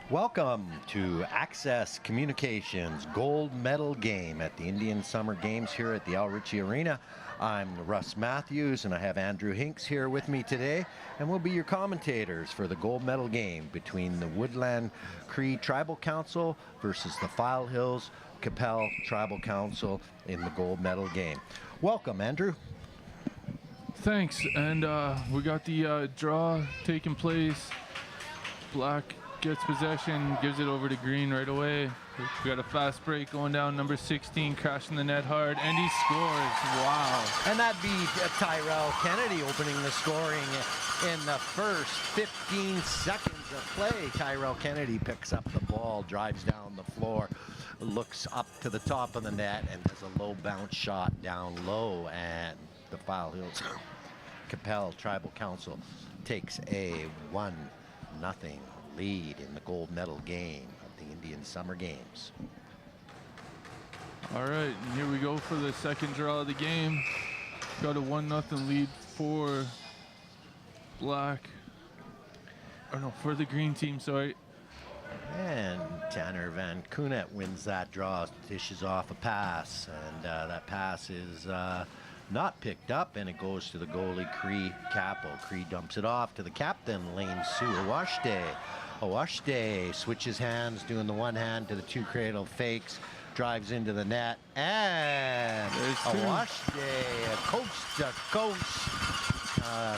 Welcome to Access Communications Gold Medal Game at the Indian Summer Games here at the Ritchie Arena. I'm Russ Matthews and I have Andrew Hinks here with me today, and we'll be your commentators for the gold medal game between the Woodland Cree Tribal Council versus the File Hills Qu'Appelle Tribal Council in the gold medal game. Welcome, Andrew. Thanks, and we got the draw taking place. Black gets possession, gives it over to Green right away. We got a fast break going down, number 16, crashing the net hard, and he scores. Wow. And that'd be Tyrell Kennedy opening the scoring in the first 15 seconds of play. Tyrell Kennedy picks up the ball, drives down the floor, looks up to the top of the net, and does a low bounce shot down low, and the File Hills Qu'Appelle Tribal Council takes a 1-0 lead in the gold medal game of the Indian Summer Games. All right, and here we go for the second draw of the game. Got a 1-0 lead for Black. Or no, for the Green team, sorry. And Tanner Van Kunet wins that draw, dishes off a pass, and that pass is not picked up, and it goes to the goalie, Cree Capo. Cree dumps it off to the captain, Lane Sue Awashde. Awashde switches hands, doing the one hand to the two cradle fakes, drives into the net, and Awashde, coast to coast,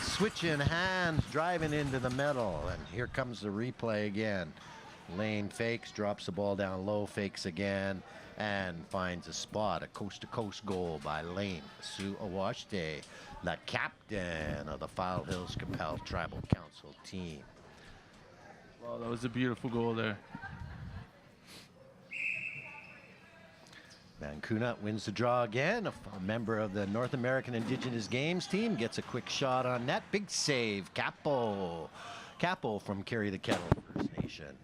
switching hands, driving into the middle, and here comes the replay again. Lane fakes, drops the ball down low, fakes again, and finds a spot. A coast-to-coast goal by Lane Sue Awashde, the captain of the File Hills Qu'Appelle Tribal Council team. Wow, that was a beautiful goal there. Van Kunet wins the draw again. A member of the North American Indigenous Games team gets a quick shot on net. Big save, Capo. Capo from Carry the Kettle First Nation.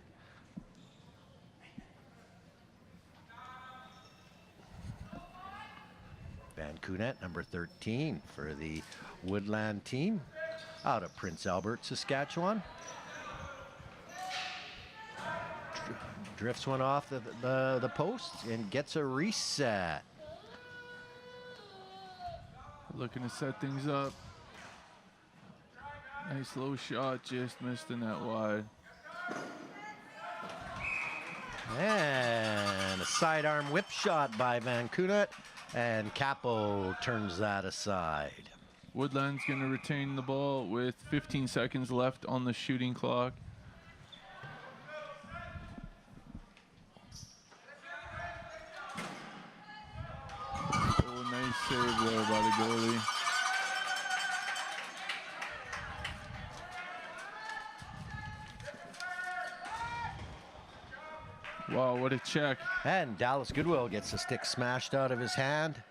Van Kunet, number 13 for the Woodland team out of Prince Albert, Saskatchewan. Drifts one off the post and gets a reset. Looking to set things up. Nice low shot, just missed the net wide. And a sidearm whip shot by Van Kunet, and Capo turns that aside. Woodland's going to retain the ball with 15 seconds left on the shooting clock. Oh, nice save there by the goalie. Wow, what a check. And Dallas Goodwill gets the stick smashed out of his hand.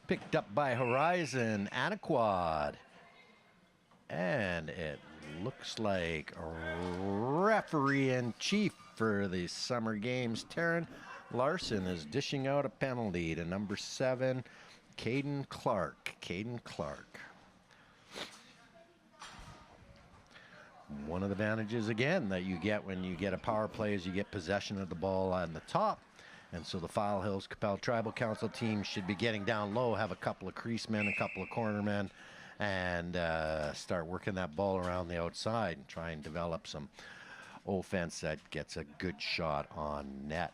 Picked up by Horizon Anaquad. And it looks like referee-in-chief for the Summer Games, Taryn Larson, is dishing out a penalty to number 7, Caden Clark. Caden Clark. One of the advantages, again, that you get when you get a power play is you get possession of the ball on the top. And so the File Hills Qu'Appelle Tribal Council team should be getting down low, have a couple of crease men, a couple of corner men, and start working that ball around the outside and try and develop some offense that gets a good shot on net.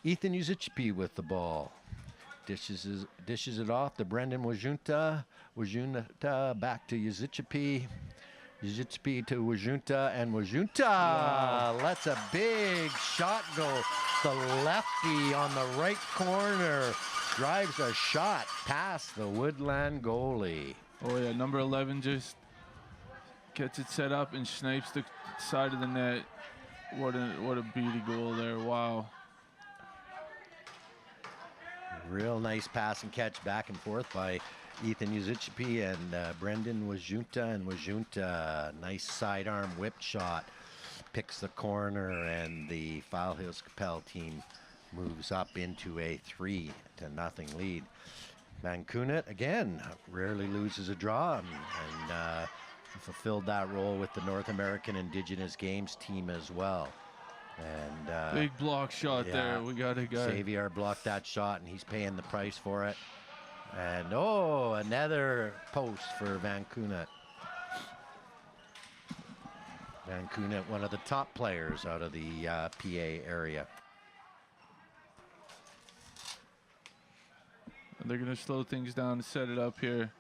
Ethan Uzichpi with the ball. Dishes it off to Brendan Wajunta. Wajunta back to Uzichpi. Uzichpi to Wajunta, and Wajunta lets a big shot go. The lefty on the right corner drives a shot past the Woodland goalie. Oh yeah, number 11 just gets it set up and snipes the side of the net. What a beauty goal there, wow. Real nice pass and catch back and forth by Ethan Uzichpi and Brendan Wajunta, and Wajunta, nice sidearm whip shot, picks the corner, and the File Hills Qu'Appelle team moves up into a 3-0 lead. Van Kunet, again, rarely loses a draw, and fulfilled that role with the North American Indigenous Games team as well. And Big block shot there. We got a guy. Xavier blocked that shot, and he's paying the price for it. And oh, another post for Van Coonet. Van Coonet, one of the top players out of the PA area. And they're going to slow things down to set it up here.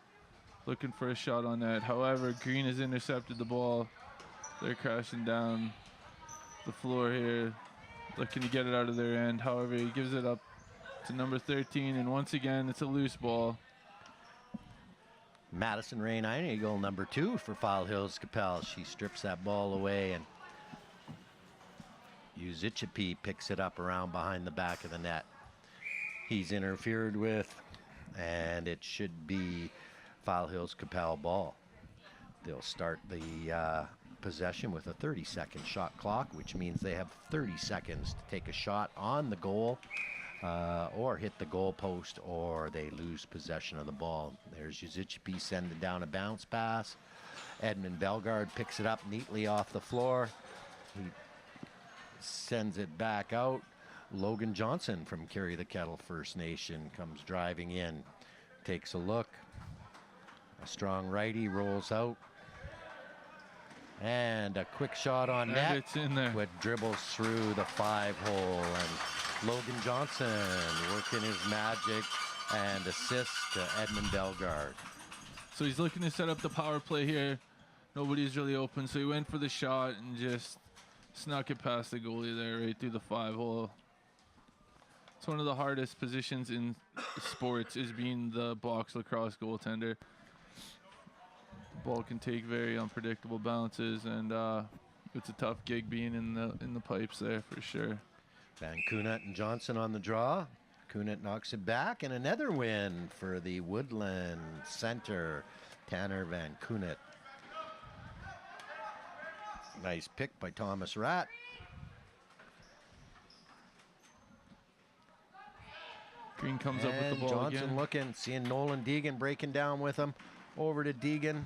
Looking for a shot on that. However, Green has intercepted the ball. They're crashing down the floor here, looking to get it out of their end. However, he gives it up to number 13, and once again, it's a loose ball. Madison Rain Eagle, number 2 for File Hills Capel. She strips that ball away, and Uzichipi picks it up around behind the back of the net. He's interfered with, and it should be File Hills Capel ball. They'll start the possession with a 30-second shot clock, which means they have 30 seconds to take a shot on the goal or hit the goal post, or they lose possession of the ball. There's Uzichipi sending down a bounce pass. Edmund Bellegarde picks it up neatly off the floor. He sends it back out. Logan Johnson from Carry the Kettle First Nation comes driving in, takes a look. A strong righty rolls out. And a quick shot on net. And it's in there. What dribbles through the 5-hole. And Logan Johnson working his magic and assist to Edmund Bellegarde. So he's looking to set up the power play here. Nobody's really open, so he went for the shot and just snuck it past the goalie there, right through the 5-hole. It's one of the hardest positions in sports, is being the box lacrosse goaltender. The ball can take very unpredictable bounces, and it's a tough gig being in the pipes there for sure. Van Coonet and Johnson on the draw. Coonet knocks it back, and another win for the Woodland center, Tanner Van Coonet. Nice pick by Thomas Ratt. Green comes up with the ball Johnson again. looking, seeing Nolan Deegan breaking down with him. Over to Deegan.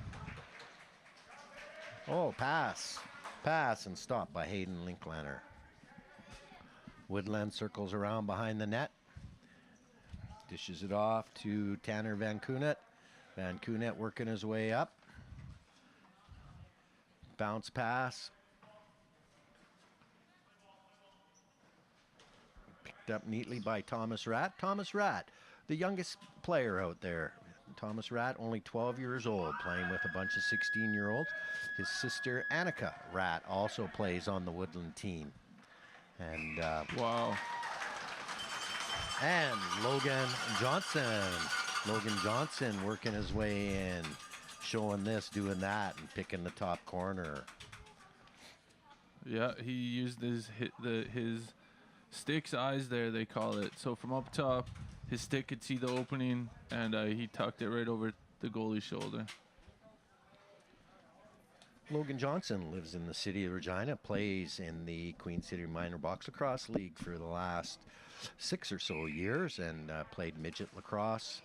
Oh, pass. Pass and stopped by Hayden Linklander. Woodland circles around behind the net. Dishes it off to Tanner Van Coonet. Van Coonet working his way up. Bounce pass. Picked up neatly by Thomas Ratt. Thomas Ratt, the youngest player out there. Thomas Ratt, only 12 years old, playing with a bunch of 16-year-olds. His sister, Annika Ratt, also plays on the Woodland team. And wow. And Logan Johnson working his way in, showing this, doing that, and picking the top corner. Yeah, he used his stick's eyes there, they call it. So from up top, his stick could see the opening, and he tucked it right over the goalie's shoulder. Logan Johnson lives in the city of Regina, plays in the Queen City Minor Box Lacrosse League for the last 6 or so years, and played midget lacrosse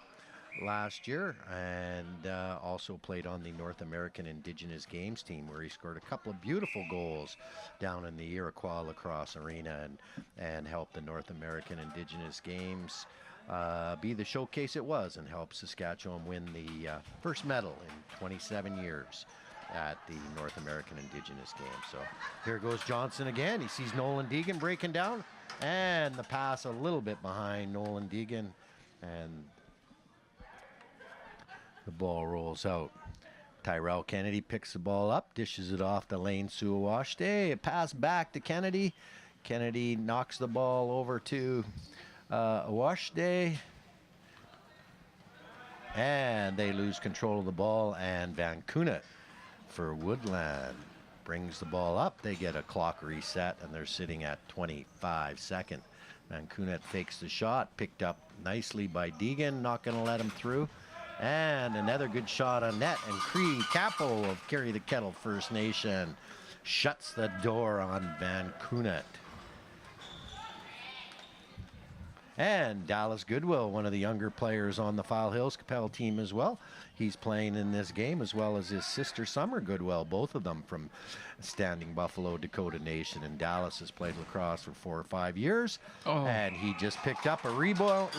last year, and also played on the North American Indigenous Games team, where he scored a couple of beautiful goals down in the Iroquois Lacrosse Arena, and helped the North American Indigenous Games be the showcase it was, and helped Saskatchewan win the first medal in 27 years at the North American Indigenous Games. So here goes Johnson again. He sees Nolan Deegan breaking down, and the pass a little bit behind Nolan Deegan, and the ball rolls out. Tyrell Kennedy picks the ball up, dishes it off to Lane Suawashte. A pass back to Kennedy. Kennedy knocks the ball over to Awashde. And they lose control of the ball, and Van Coonet for Woodland brings the ball up. They get a clock reset, and they're sitting at 25 seconds. Van Coonet fakes the shot, picked up nicely by Deegan, not going to let him through. And another good shot on net, and Cree Capo of Carry the Kettle First Nation shuts the door on Van Coonet. And Dallas Goodwill, one of the younger players on the File Hills Capel team as well. He's playing in this game, as well as his sister Summer Goodwill, both of them from Standing Buffalo, Dakota Nation. And Dallas has played lacrosse for 4 or 5 years. Oh. And he just picked up a rebound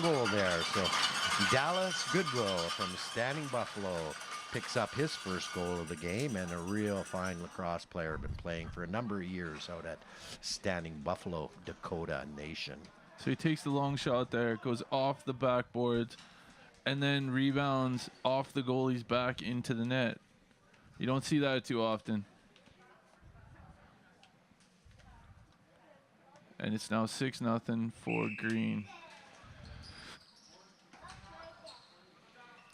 goal there. So Dallas Goodwill from Standing Buffalo picks up his first goal of the game, and a real fine lacrosse player, been playing for a number of years out at Standing Buffalo, Dakota Nation. So he takes the long shot there, goes off the backboards, and then rebounds off the goalie's back into the net. You don't see that too often. And it's now 6-0 for Green.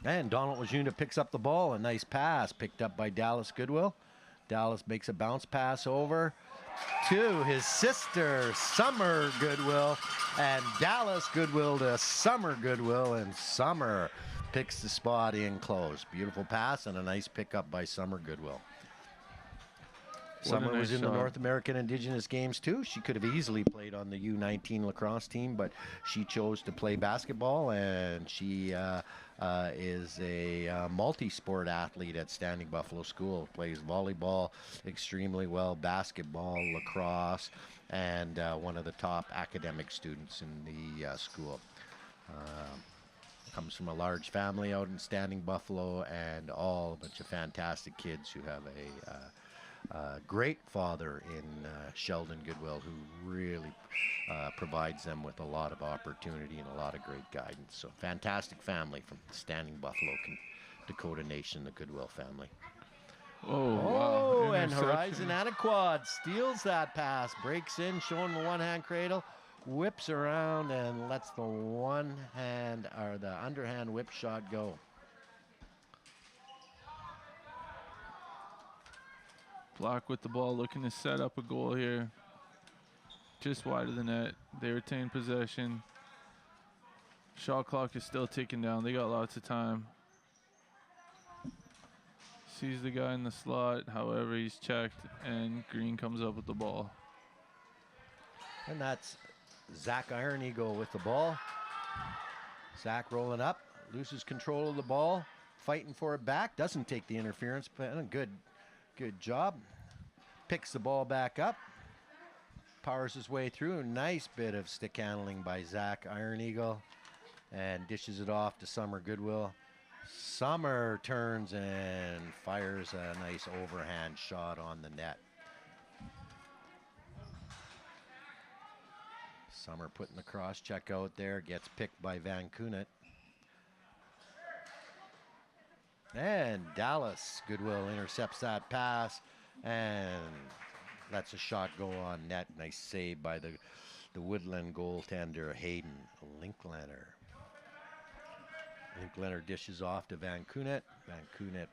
And Donald Regina picks up the ball. A nice pass picked up by Dallas Goodwill. Dallas makes a bounce pass over to his sister, Summer Goodwill. And Dallas Goodwill to Summer Goodwill. And Summer picks the spot in close. Beautiful pass and a nice pickup by Summer Goodwill. Summer was in the North American Indigenous Games too. She could have easily played on the U19 lacrosse team, but she chose to play basketball, and she is a multi-sport athlete at Standing Buffalo School. Plays volleyball extremely well, basketball, lacrosse, and one of the top academic students in the school. Comes from a large family out in Standing Buffalo, and all a bunch of fantastic kids who have a great father in Sheldon Goodwill, who really provides them with a lot of opportunity and a lot of great guidance. So fantastic family from Standing Buffalo, Dakota Nation, the Goodwill family. Oh, wow. And Horizon Anaquad steals that pass, breaks in, showing the one-hand cradle, whips around and lets the one-hand or the underhand whip shot go. Black with the ball, looking to set up a goal here. Just wide of the net. They retain possession. Shot clock is still ticking down. They got lots of time. Sees the guy in the slot. However, he's checked, and Green comes up with the ball. And that's Zach Iron Eagle with the ball. Zach rolling up, loses control of the ball, fighting for it back. Doesn't take the interference, but a good job. Picks the ball back up. Powers his way through. A nice bit of stick handling by Zach Iron Eagle. And dishes it off to Summer Goodwill. Summer turns and fires a nice overhand shot on the net. Summer putting the cross check out there. Gets picked by Van Coonet. And Dallas Goodwill intercepts that pass and lets a shot go on net. Nice save by the Woodland goaltender, Hayden Linklander. Linklander dishes off to Van Coonet. Van Coonet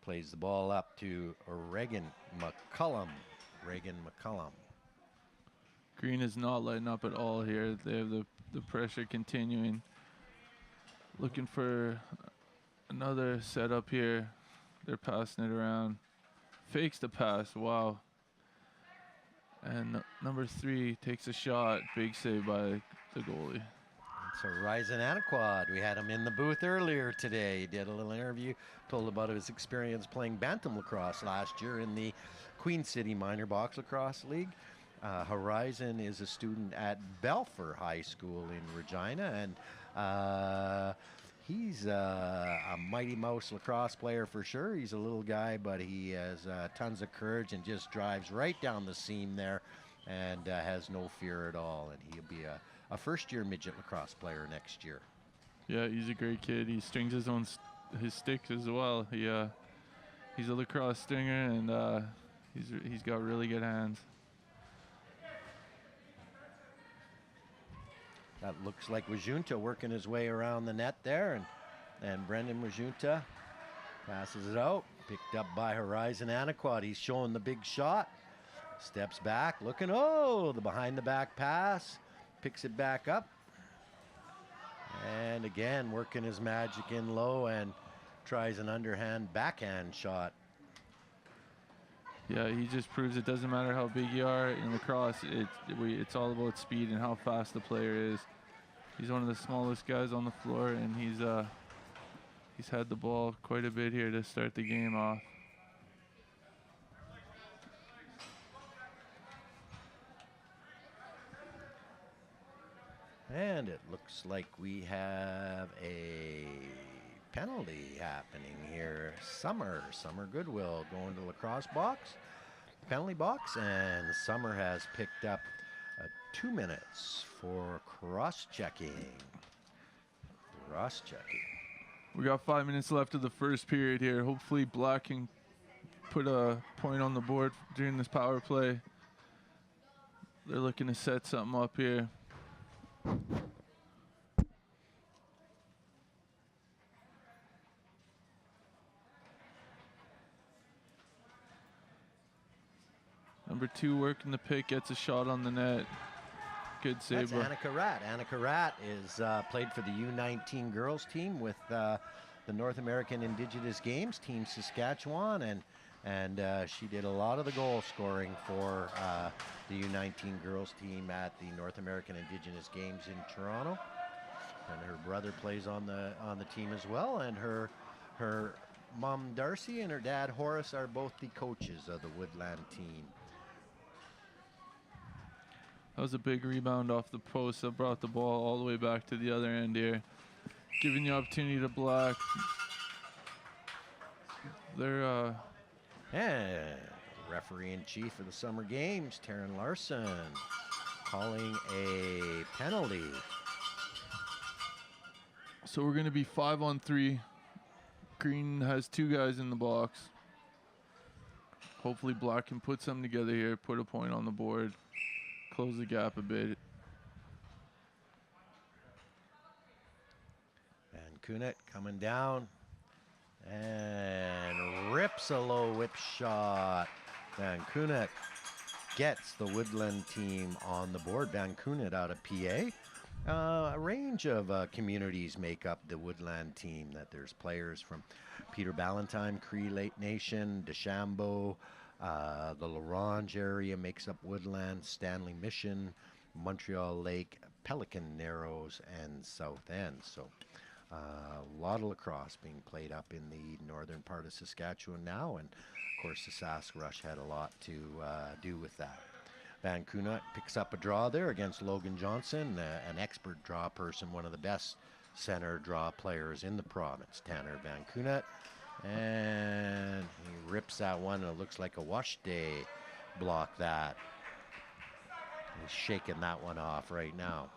plays the ball up to Reagan McCullum. Green is not letting up at all here. They have the pressure continuing. Looking for another setup here. They're passing it around. Fakes the pass. Wow. And number 3 takes a shot. Big save by the goalie. It's Horizon Anaquad. We had him in the booth earlier today. He did a little interview, told about his experience playing bantam lacrosse last year in the Queen City Minor Box Lacrosse League. Horizon is a student at Belfer High School in Regina, and he's a Mighty Mouse lacrosse player for sure. He's a little guy, but he has tons of courage and just drives right down the seam there and has no fear at all. And he'll be a first-year midget lacrosse player next year. Yeah, he's a great kid. He strings his sticks as well. He's a lacrosse stringer, and he's got really good hands. That looks like Wajunta working his way around the net there, and Brendan Wajunta passes it out, picked up by Horizon Anaquad. He's showing the big shot, steps back, looking, the behind the back pass, picks it back up, and again working his magic in low and tries an underhand backhand shot. Yeah, he just proves it doesn't matter how big you are in lacrosse. It's all about speed and how fast the player is. He's one of the smallest guys on the floor, and he's had the ball quite a bit here to start the game off. And it looks like we have a penalty happening here. Summer Goodwill going to lacrosse box, penalty box, and Summer has picked up 2 minutes for cross-checking. We got 5 minutes left of the first period here. Hopefully Black can put a point on the board during this power play. They're looking to set something up here. Number 2 working the pick, gets a shot on the net. Good save. That's Annika Ratt. Annika Ratt is played for the U19 girls team with the North American Indigenous Games, Team Saskatchewan, and she did a lot of the goal scoring for the U19 girls team at the North American Indigenous Games in Toronto. And her brother plays on the team as well, and her mom Darcy and her dad Horace are both the coaches of the Woodland team. That was a big rebound off the post that brought the ball all the way back to the other end here. Giving the opportunity to Black. They're and referee in chief of the summer games, Taryn Larson, calling a penalty. So we're going to be 5-on-3. Green has 2 guys in the box. Hopefully Black can put something together here, put a point on the board, close the gap a bit. And Kunit coming down and rips a low whip shot. Van Kunit gets the Woodland team on the board. Van Kunit out of PA. A range of communities make up the Woodland team. That there's players from Peter Ballantyne, Cree Lake Nation, DeChambeau, the Larange area makes up Woodland, Stanley Mission, Montreal Lake, Pelican Narrows, and South End. So a lot of lacrosse being played up in the northern part of Saskatchewan now, and of course the Sask Rush had a lot to do with that. Van Kunit picks up a draw there against Logan Johnson, an expert draw person, one of the best center draw players in the province, Tanner Van Kunit. And he rips that one, and it looks like a wash day block that. He's shaking that one off right now.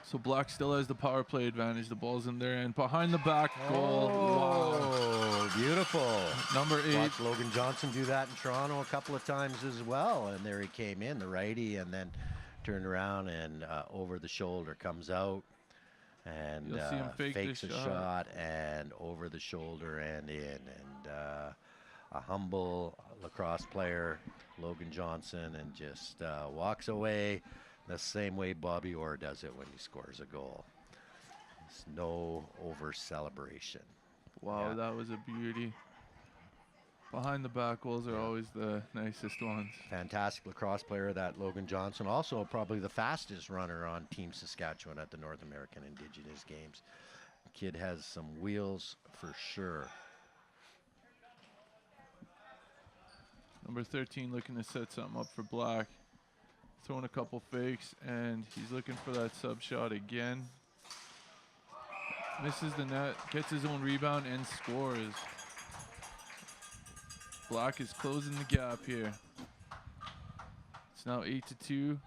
So Black still has the power play advantage. The ball's in there, and behind the back goal. Oh, wow. Beautiful. Number 8. Watched Logan Johnson do that in Toronto a couple of times as well. And there he came in, the righty, and then turned around and over the shoulder comes out and fakes a shot and over the shoulder and in. And a humble lacrosse player, Logan Johnson, and just walks away the same way Bobby Orr does it when he scores a goal. There's no over celebration. Wow, that was a beauty. Behind the back goals are always the nicest ones. Fantastic lacrosse player, that Logan Johnson. Also probably the fastest runner on Team Saskatchewan at the North American Indigenous Games. The kid has some wheels for sure. Number 13 looking to set something up for Black. Throwing a couple fakes, and he's looking for that sub shot again. Misses the net, gets his own rebound, and scores. Black is closing the gap here. It's now 8-2,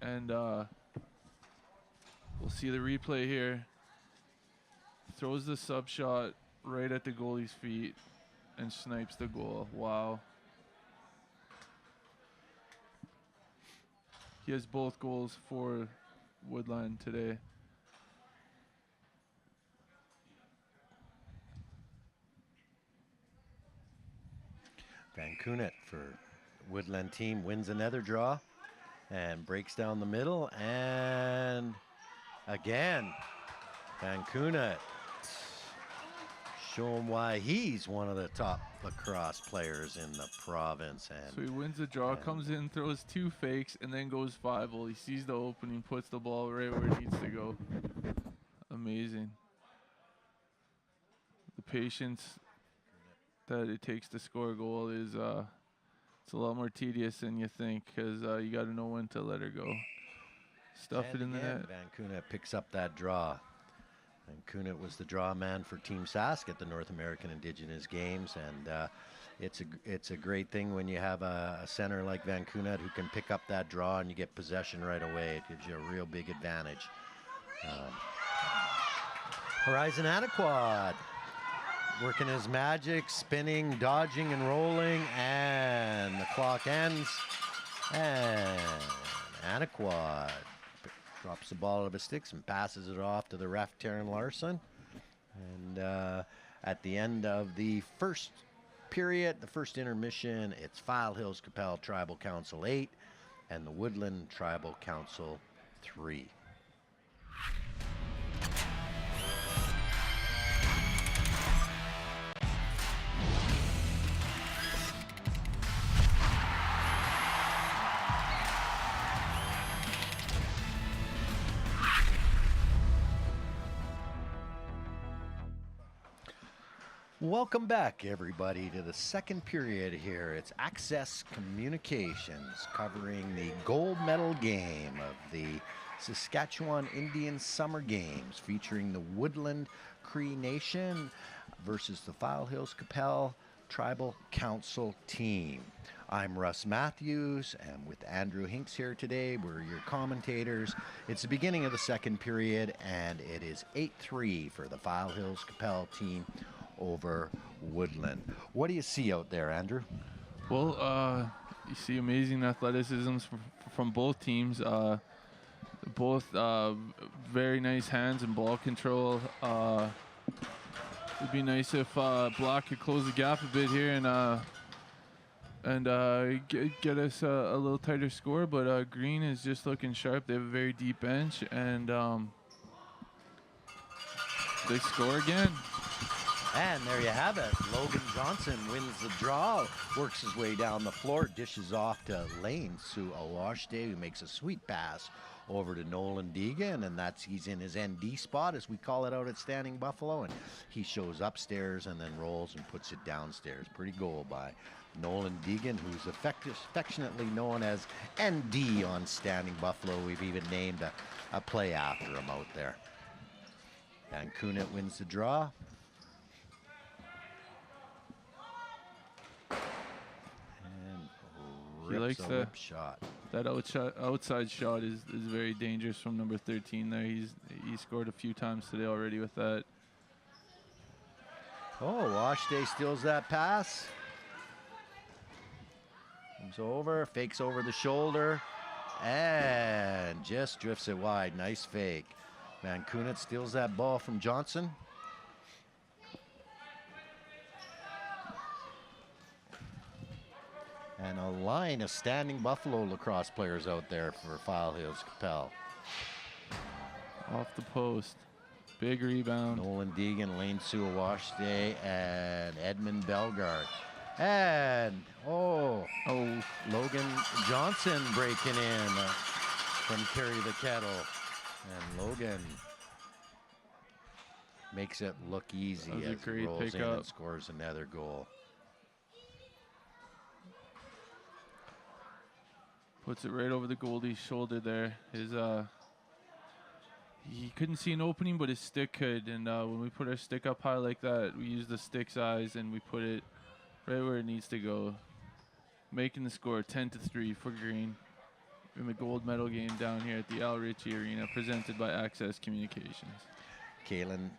and we'll see the replay here. Throws the sub shot right at the goalie's feet and snipes the goal. Wow. He has both goals for Woodland today. Van Kunit for Woodland team wins another draw and breaks down the middle, and again Van Kunit Show him why he's one of the top lacrosse players in the province. And So he wins the draw, comes in, throws 2 fakes, and then goes 5-0. He sees the opening, puts the ball right where it needs to go. Amazing. The patience that it takes to score a goal is it's a lot more tedious than you think, because you got to know when to let her go. Stuff it in the net. Van Coonet picks up that draw. Van Coonet was the draw man for Team Sask at the North American Indigenous Games, and it's a great thing when you have a center like Van Coonet who can pick up that draw and you get possession right away. It gives you a real big advantage. Horizon Anaquad working his magic, spinning, dodging, and rolling, and the clock ends. And Anaquad drops the ball out of his sticks and passes it off to the ref, Taryn Larson. And at the end of the first period, the first intermission, it's File Hills Capel Tribal Council 8 and the Woodland Tribal Council 3. Welcome back, everybody, to the second period here. It's Access Communications covering the gold medal game of the Saskatchewan Indian Summer Games, featuring the Woodland Cree Nation versus the File Hills Capel Tribal Council team. I'm Russ Matthews, and with Andrew Hinks here today, we're your commentators. It's the beginning of the second period, and it is 8-3 for the File Hills Capel team over Woodland. What do you see out there, Andrew? Well, you see amazing athleticism from both teams. Both very nice hands and ball control. It'd be nice if Block could close the gap a bit here and get us a little tighter score. But Green is just looking sharp. They have a very deep bench, and they score again. And there you have it. Logan Johnson wins the draw, works his way down the floor, dishes off to Lane Sue Awashde, who makes a sweet pass over to Nolan Deegan, and he's in his ND spot, as we call it out at Standing Buffalo, and he shows upstairs and then rolls and puts it downstairs. Pretty goal by Nolan Deegan, who's affectionately known as ND on Standing Buffalo. We've even named a play after him out there. Van Coonet wins the draw. He likes the shot. That outside shot is very dangerous from number 13 there. He scored a few times today already with that. Oh, Washday steals that pass. Comes over, fakes over the shoulder, and just drifts it wide. Nice fake. Van Coonet steals that ball from Johnson. And a line of Standing Buffalo lacrosse players out there for File Hills Capel. Off the post. Big rebound. Nolan Deegan, Lane Suawashde, and Edmund Belgard. And, Logan Johnson breaking in from Carry the Kettle. And Logan makes it look easy as he rolls in and scores another goal. Puts it right over the Goldie's shoulder there. He couldn't see an opening, but his stick could. And when we put our stick up high like that, we use the stick size and we put it right where it needs to go. Making the score 10-3 for Green in the gold medal game down here at the Ritchie Arena, presented by Access Communications. Kaylin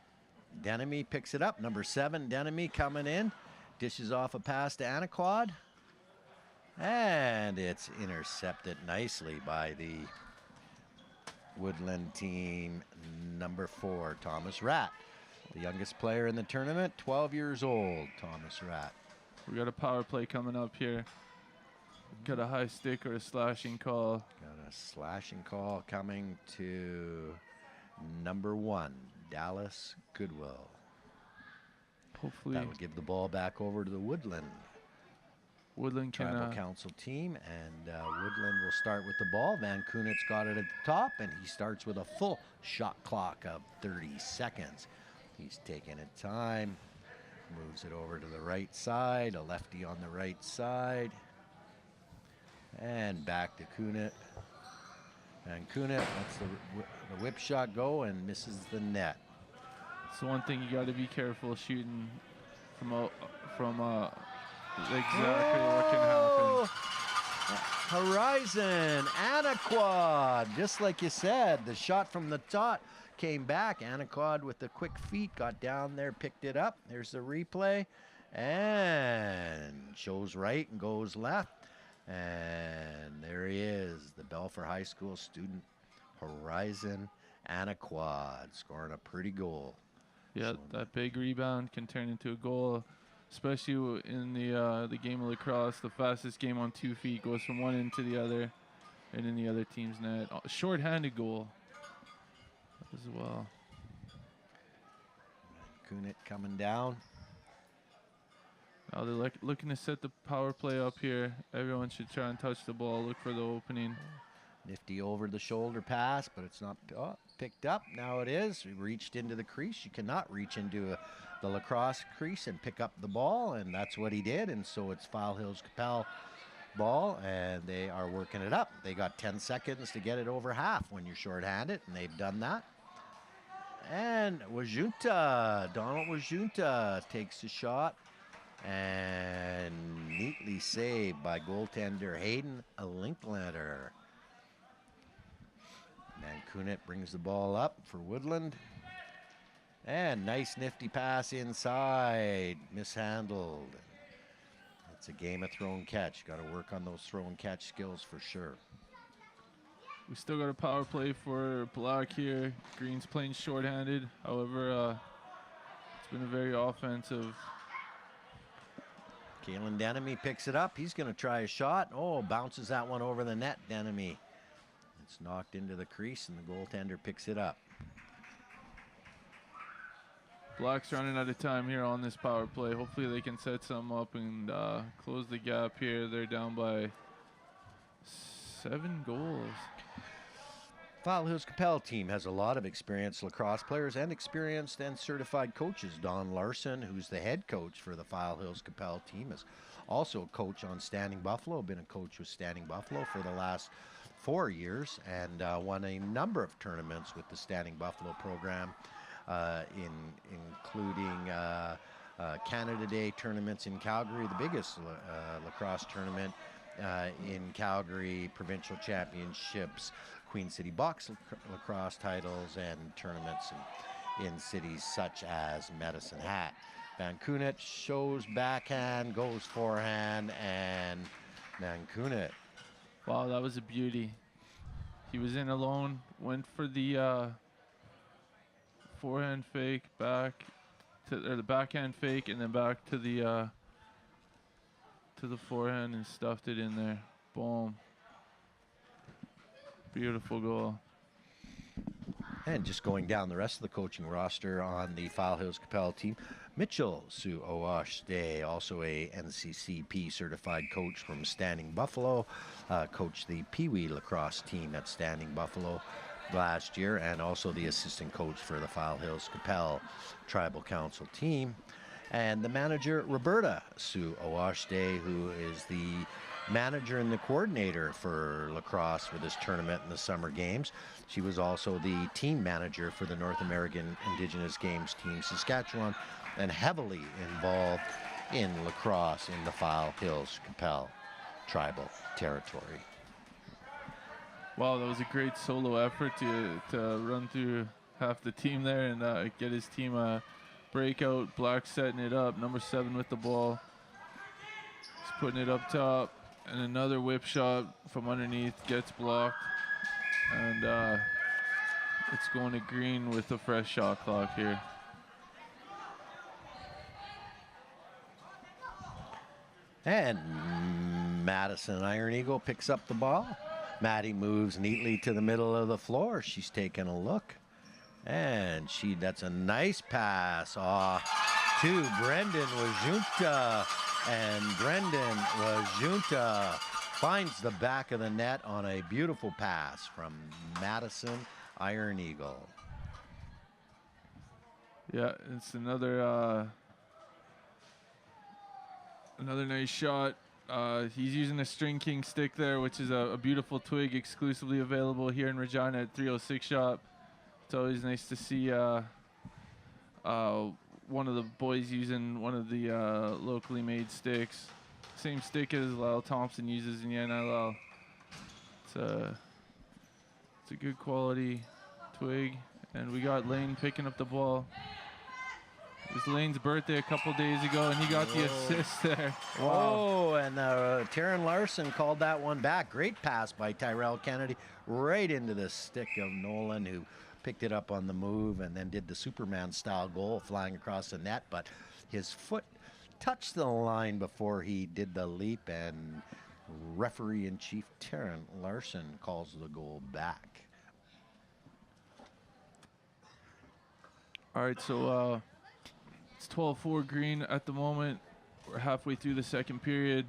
Denemy picks it up. Number 7, Denemy coming in. Dishes off a pass to Anaquad. And it's intercepted nicely by the Woodland team, number 4, Thomas Ratt. The youngest player in the tournament, 12 years old, Thomas Ratt. We got a power play coming up here. Got a high stick or a slashing call. Got a slashing call coming to number 1, Dallas Goodwill. Hopefully, that would give the ball back over to the Woodland Woodland can. Tribal Council team, and Woodland will start with the ball. Van Kunit's got it at the top, and he starts with a full shot clock of 30 seconds. He's taking it time, moves it over to the right side, a lefty on the right side, and back to Kunit. And Kunit lets the whip shot go and misses the net. So one thing you got to be careful shooting from exactly what can happen. Horizon, Anaquad, just like you said, the shot from the top came back. Anaquad with the quick feet got down there, picked it up. There's the replay, and shows right and goes left. And there he is, the Belfer High School student, Horizon Anaquad, scoring a pretty goal. Yeah, that big rebound can turn into a goal, especially in the game of lacrosse. The fastest game on 2 feet goes from one end to the other, and in the other team's net. Short-handed goal as well. Kunit coming down. Now they're looking to set the power play up here. Everyone should try and touch the ball, look for the opening. Nifty over the shoulder pass, but it's not picked up. Now it is. We reached into the crease. You cannot reach into the lacrosse crease and pick up the ball, and that's what he did. And so it's File Hills Capel ball, and they are working it up. They got 10 seconds to get it over half when you're shorthanded, and they've done that. And Wajunta, Donald Wajunta takes the shot, and neatly saved by goaltender Hayden Linklater. Van Kunit brings the ball up for Woodland. And nice nifty pass inside, mishandled. It's a game of throw and catch. Got to work on those throw and catch skills for sure. We still got a power play for Black here. Green's playing shorthanded. However, it's been a very offensive. Kalen Denemy picks it up. He's going to try a shot. Oh, bounces that one over the net, Denemy. It's knocked into the crease, and the goaltender picks it up. Black's running out of time here on this power play. Hopefully they can set something up and close the gap here. They're down by 7 goals. File Hills Capel team has a lot of experienced lacrosse players and experienced and certified coaches. Don Larson, who's the head coach for the File Hills Capel team, is also a coach on Standing Buffalo, been a coach with Standing Buffalo for the last 4 years, and won a number of tournaments with the Standing Buffalo program, including Canada Day tournaments in Calgary, the biggest lacrosse tournament in Calgary, provincial championships, Queen City Box lacrosse titles, and tournaments in cities such as Medicine Hat. Van Kunit shows backhand, goes forehand, and Van Kunit. Wow, that was a beauty. He was in alone, went for the forehand fake, the backhand fake, and then back to the forehand and stuffed it in there. Boom. Beautiful goal. And just going down the rest of the coaching roster on the File Hills Capel team, Mitchell Sue Oashde, also a NCCP certified coach from Standing Buffalo, coached the Pee Wee lacrosse team at Standing Buffalo last year, and also the assistant coach for the File Hills Capel Tribal Council team. And the manager, Roberta Sue Oashde, who is the manager and the coordinator for lacrosse for this tournament in the summer games. She was also the team manager for the North American Indigenous Games team Saskatchewan, and heavily involved in lacrosse in the File Hills Capel tribal territory. Wow, that was a great solo effort to run through half the team there and get his team a breakout. Black setting it up, number 7 with the ball. He's putting it up top, and another whip shot from underneath gets blocked, and it's going to Green with a fresh shot clock here. And Madison Iron Eagle picks up the ball. Maddie moves neatly to the middle of the floor. She's taking a look, and that's a nice pass off to Brendan Wajunta, and Brendan Wajunta finds the back of the net on a beautiful pass from Madison Iron Eagle. Yeah, it's another nice shot. He's using a String King stick there, which is a beautiful twig exclusively available here in Regina at 306 Shop. It's always nice to see one of the boys using one of the locally made sticks. Same stick as Lyle Thompson uses in the NLL. It's a good quality twig. And we got Lane picking up the ball. It was Lane's birthday a couple days ago, and he got the assist there. Wow. Oh, and Taryn Larson called that one back. Great pass by Tyrell Kennedy right into the stick of Nolan, who picked it up on the move and then did the Superman-style goal flying across the net. But his foot touched the line before he did the leap, and referee-in-chief Taryn Larson calls the goal back. All right, so it's 12-4 Green at the moment. We're halfway through the second period.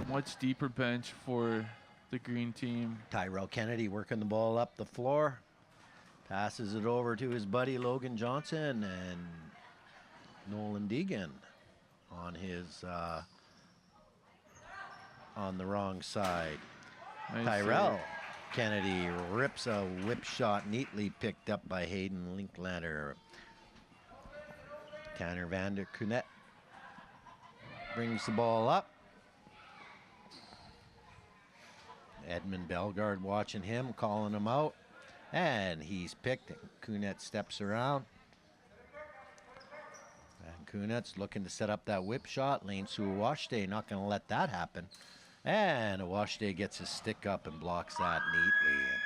Much deeper bench for the Green team. Tyrell Kennedy working the ball up the floor. Passes it over to his buddy Logan Johnson, and Nolan Deegan on his on the wrong side. Nice Tyrell save. Kennedy rips a whip shot, neatly picked up by Hayden Linklander. Tanner Vander Kunet brings the ball up. Edmund Bellegarde watching him, calling him out. And he's picked. Kunet steps around. And Kunet's looking to set up that whip shot. Lane Suawashte not going to let that happen. And Awashte gets his stick up and blocks that neatly, and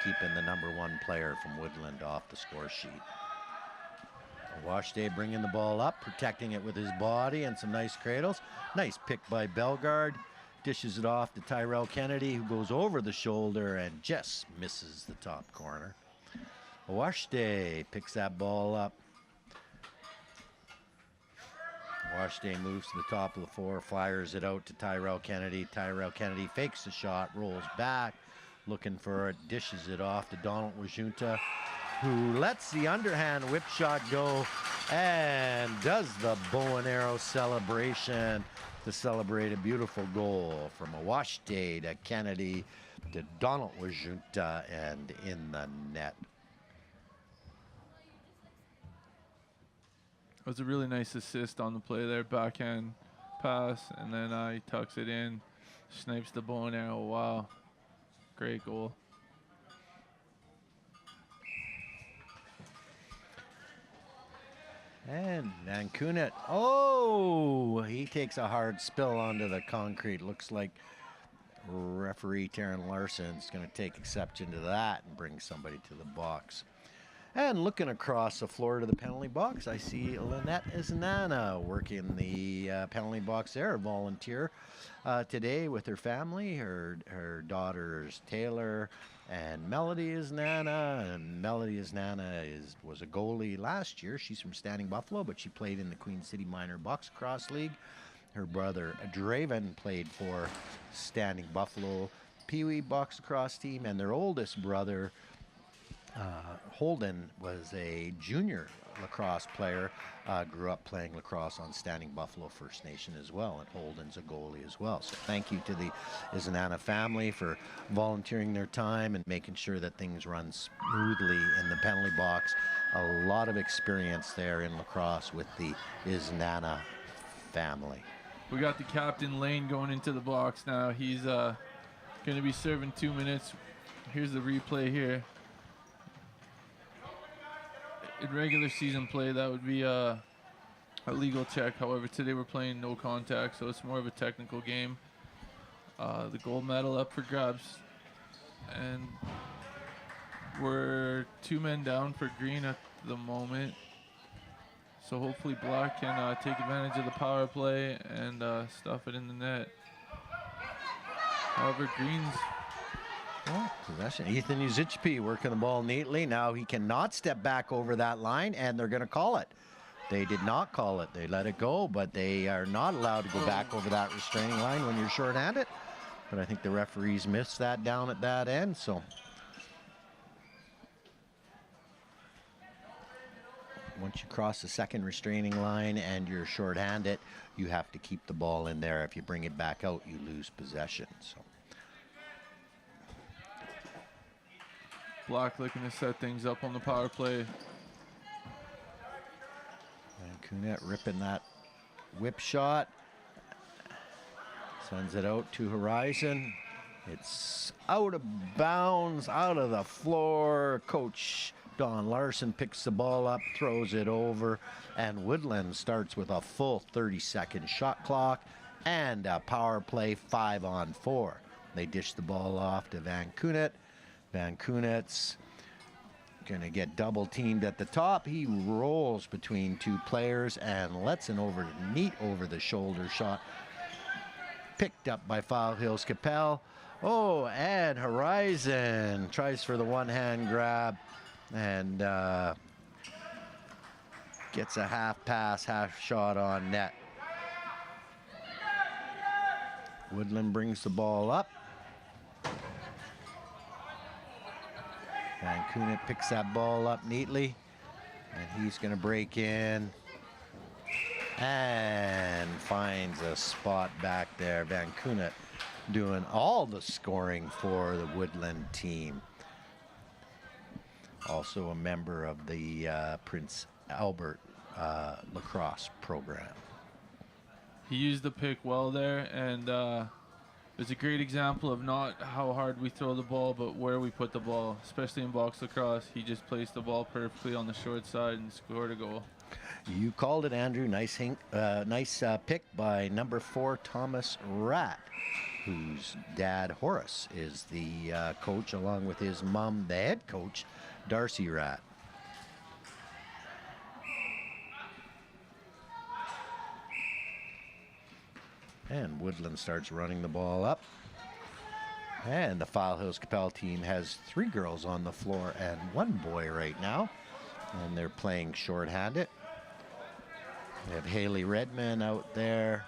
keeping the #1 player from Woodland off the score sheet. Awashte bringing the ball up, protecting it with his body and some nice cradles. Nice pick by Bellegarde. Dishes it off to Tyrell Kennedy, who goes over the shoulder and just misses the top corner. Awashte picks that ball up. Awashte moves to the top of the floor, fires it out to Tyrell Kennedy. Tyrell Kennedy fakes the shot, rolls back, looking for it, dishes it off to Donald Wajunta, who lets the underhand whip shot go and does the bow and arrow celebration to celebrate a beautiful goal from Awashte to Kennedy to Donald Wajunta and in the net. It was a really nice assist on the play there, backhand pass, and then he tucks it in, snipes the bow and arrow. Wow, great goal. And Van Kunet, oh, he takes a hard spill onto the concrete. Looks like referee Taryn Larson's going to take exception to that and bring somebody to the box. And looking across the floor to the penalty box, I see Lynette Isnana working the penalty box there, a volunteer today with her family. Her daughters Taylor and Melody Isnana. And Melody Isnana was a goalie last year. She's from Standing Buffalo, but she played in the Queen City Minor Box Cross League. Her brother Draven played for Standing Buffalo Pee Wee Box Cross team, and their oldest brother Holden was a junior lacrosse player, grew up playing lacrosse on Standing Buffalo First Nation as well, and Holden's a goalie as well. So thank you to the Isnana family for volunteering their time and making sure that things run smoothly in the penalty box. A lot of experience there in lacrosse with the Isnana family. We got the captain Lane going into the box now. He's going to be serving 2 minutes. Here's the replay here. In regular season play, that would be a legal check. However, today we're playing no contact, so it's more of a technical game. The gold medal up for grabs. And we're 2 men down for Green at the moment. So hopefully Black can take advantage of the power play and stuff it in the net. However, Green's Well, possession. Ethan Uzichpi working the ball neatly. Now he cannot step back over that line, and they're going to call it. They did not call it. They let it go, but they are not allowed to go back over that restraining line when you're shorthanded. But I think the referees missed that down at that end, so. Once you cross the second restraining line and you're shorthanded, you have to keep the ball in there. If you bring it back out, you lose possession. So. Black looking to set things up on the power play. And Kunet ripping that whip shot. Sends it out to Horizon. It's out of bounds, out of the floor. Coach Don Larson picks the ball up, throws it over, and Woodland starts with a full 30-second shot clock and a power play 5-on-4. They dish the ball off to Van Kunet. Van Kunet's going to get double teamed at the top. He rolls between two players and lets an neat over the shoulder shot. Picked up by Foul Hills Capel. Oh, and Horizon tries for the one-hand grab and gets a half pass, half shot on net. Woodland brings the ball up. Van Kunet picks that ball up neatly, and he's going to break in and finds a spot back there. Van Kunet doing all the scoring for the Woodland team. Also a member of the Prince Albert lacrosse program. He used the pick well there, and it's a great example of not how hard we throw the ball, but where we put the ball, especially in box lacrosse. He just placed the ball perfectly on the short side and scored a goal. You called it, Andrew. Nice pick by number 4, Thomas Ratt, whose dad, Horace, is the coach, along with his mom, the head coach, Darcy Ratt. And Woodland starts running the ball up. And the Foul Hills Capel team has 3 girls on the floor and 1 boy right now. And they're playing shorthanded. We have Haley Redman out there,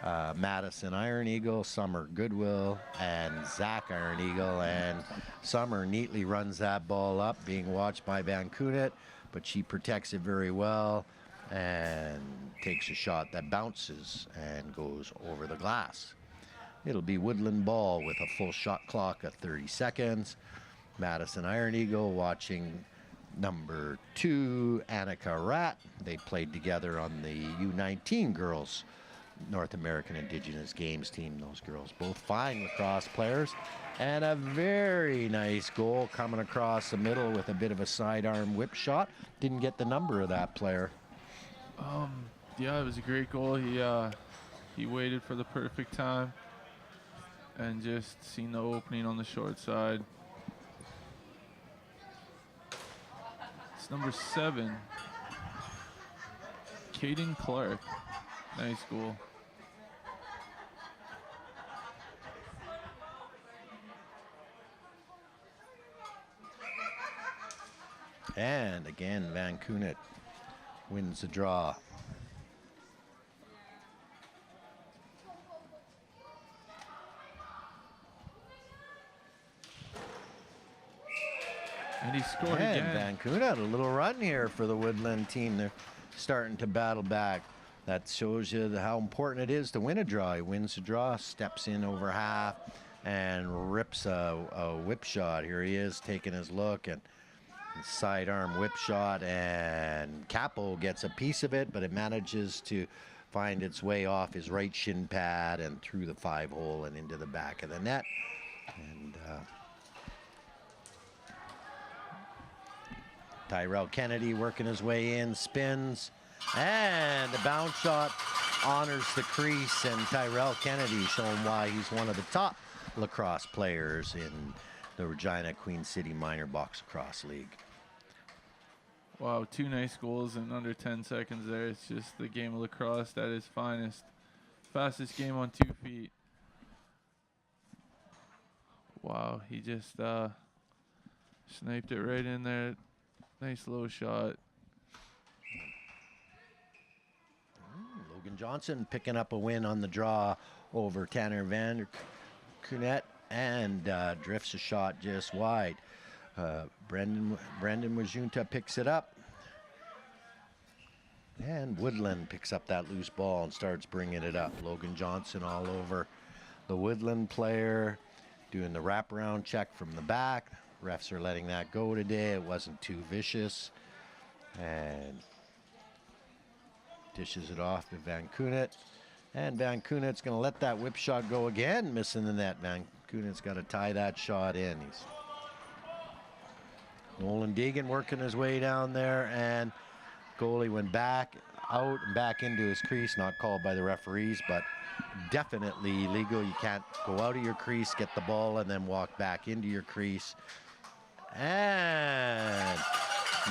Madison Iron Eagle, Summer Goodwill, and Zach Iron Eagle. And Summer neatly runs that ball up, being watched by Van Kunet, but she protects it very well and takes a shot that bounces and goes over the glass. It'll be Woodland ball with a full shot clock of 30 seconds. Madison Iron Eagle watching number 2, Annika Ratt. They played together on the U19 girls North American Indigenous Games team. Those girls both fine lacrosse players. And a very nice goal coming across the middle with a bit of a sidearm whip shot. Didn't get the number of that player. Yeah, it was a great goal. He waited for the perfect time and just seen the opening on the short side. It's number 7, Caden Clark. Nice goal. And again, Van Kunet wins the draw. And he scored and again. Van Kunet, a little run here for the Woodland team. They're starting to battle back. That shows you how important it is to win a draw. He wins the draw, steps in over half, and rips a whip shot. Here he is taking his look, and sidearm whip shot, and Capo gets a piece of it, but it manages to find its way off his right shin pad and through the 5-hole and into the back of the net. And Tyrell Kennedy working his way in, spins, and the bounce shot honors the crease, and Tyrell Kennedy showing why he's one of the top lacrosse players in the Regina Queen City Minor Box Lacrosse League. Wow, 2 nice goals in under 10 seconds there. It's just the game of lacrosse at its finest. Fastest game on 2 feet. Wow, he just sniped it right in there. Nice low shot. Logan Johnson picking up a win on the draw over Tanner Van Kunet, and drifts a shot just wide. Brendan Wajunta picks it up. And Woodland picks up that loose ball and starts bringing it up. Logan Johnson all over the Woodland player, doing the wraparound check from the back. Refs are letting that go today. It wasn't too vicious. And dishes it off to Van Kunet. And Van Kunet's going to let that whip shot go again, missing the net. Van Kunet's got to tie that shot in. He's Nolan Deegan working his way down there, and goalie went back out and back into his crease. Not called by the referees, but definitely illegal. You can't go out of your crease, get the ball, and then walk back into your crease. And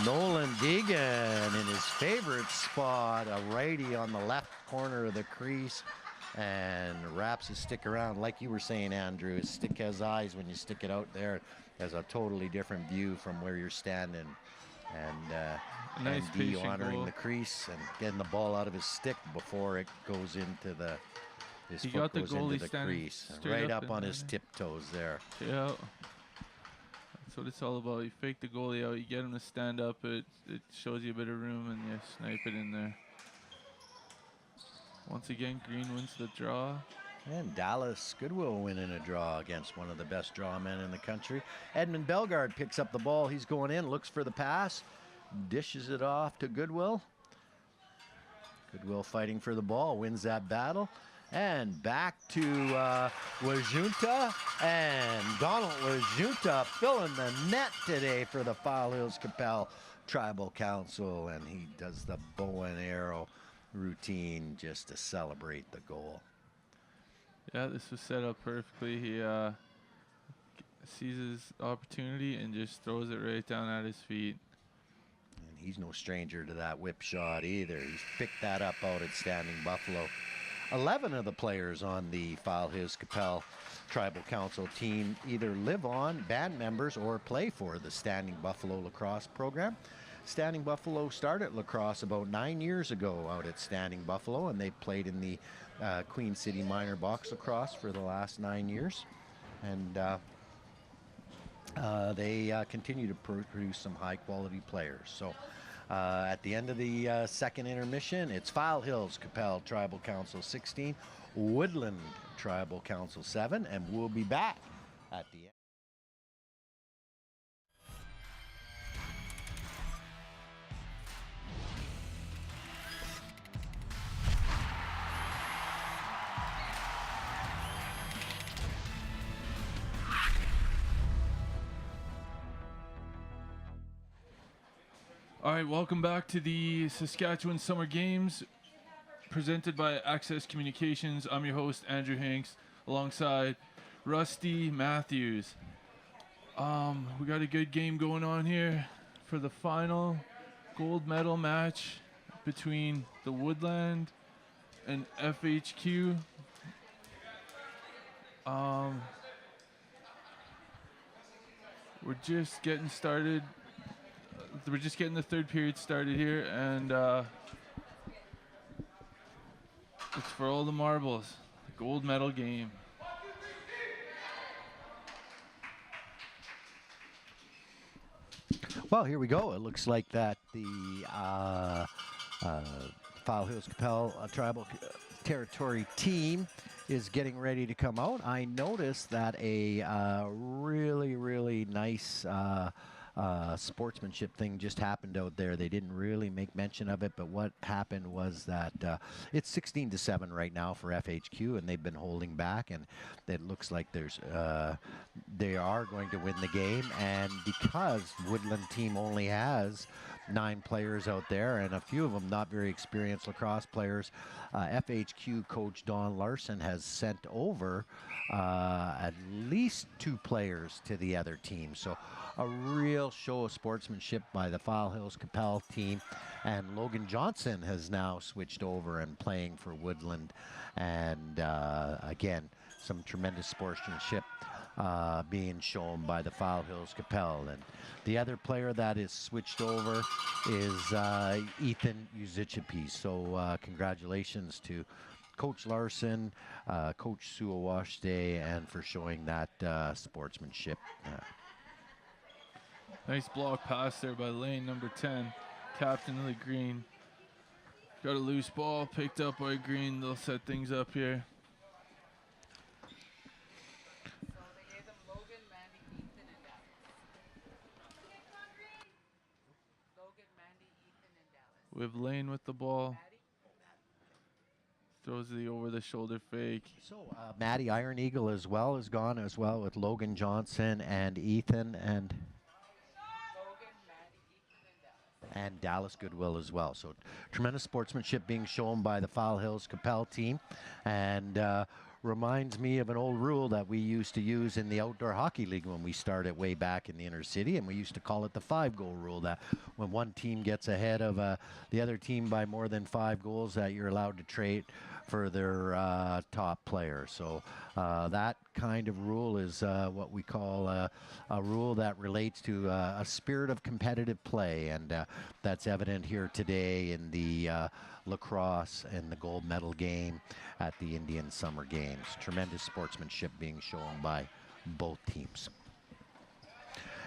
Nolan Deegan in his favorite spot, a righty on the left corner of the crease, and wraps his stick around. Like you were saying, Andrew, his stick has eyes. When you stick it out there, there's a totally different view from where you're standing. And nice D patient honoring goal. the crease and getting the ball out of his stick before it goes into the, his He foot got the goes goalie into the standing crease. straight Right up up in on there. his tiptoes there. Yeah. That's what it's all about. You fake the goalie out, you get him to stand up, it shows you a bit of room, and you snipe it in there. Once again, Green wins the draw. And Dallas Goodwill winning a draw against one of the best draw men in the country. Edmund Bellegarde picks up the ball. He's going in, looks for the pass, dishes it off to Goodwill. Goodwill fighting for the ball, wins that battle. And back to Wajunta, and Donald Wajunta filling the net today for the File Hills Capel Tribal Council, and he does the bow and arrow routine just to celebrate the goal. Yeah, this was set up perfectly. He sees his opportunity and just throws it right down at his feet. And he's no stranger to that whip shot either. He's picked that up out at Standing Buffalo. 11 of the players on the File Hills Capel Tribal Council team either live on, band members, or play for the Standing Buffalo Lacrosse program. Standing Buffalo started lacrosse about 9 years ago out at Standing Buffalo, and they played in the Queen City Minor Box Lacrosse for the last 9 years. And they continue to produce some high-quality players. So at the end of the second intermission, it's File Hills Capel Tribal Council 16, Woodland Tribal Council 7, and we'll be back at the end. All right, welcome back to the Saskatchewan Summer Games presented by Access Communications. I'm your host, Andrew Hanks, alongside Rusty Matthews. We got a good game going on here for the final gold medal match between the Woodland and FHQ. We're just getting started. We're just getting the third period started here, and it's for all the marbles. The gold medal game. Well, here we go. It looks like that the File Hills Capel Tribal Territory team is getting ready to come out. I noticed that a really nice sportsmanship thing just happened out there. They didn't really make mention of it, but what happened was that it's 16-7 right now for FHQ, and they've been holding back, and it looks like they are going to win the game. And because Woodland team only has 9 players out there, and a few of them not very experienced lacrosse players, FHQ coach Don Larson has sent over at least 2 players to the other team. So a real show of sportsmanship by the File Hills Capel team. And Logan Johnson has now switched over and playing for Woodland. And again, some tremendous sportsmanship being shown by the Foul Hills Capel. And the other player that is switched over is Ethan Uzichipi. So congratulations to Coach Larson, Coach Suawashte, and for showing that sportsmanship. Nice block pass there by lane number 10, captain of the Green. Got a loose ball picked up by Green. They'll set things up here. We have Lane with the ball. Throws the over-the-shoulder fake. So Maddie Iron Eagle as well is gone as well with Logan Johnson and Ethan and Dallas Goodwill as well. So tremendous sportsmanship being shown by the Foul Hills Capel team, and reminds me of an old rule that we used to use in the Outdoor Hockey League when we started way back in the inner city, and we used to call it the 5-goal rule, that when one team gets ahead of the other team by more than 5 goals, that you're allowed to trade for their top player. So that kind of rule is what we call a rule that relates to a spirit of competitive play, and that's evident here today in the lacrosse and the gold medal game at the Indian Summer Games. Tremendous sportsmanship being shown by both teams.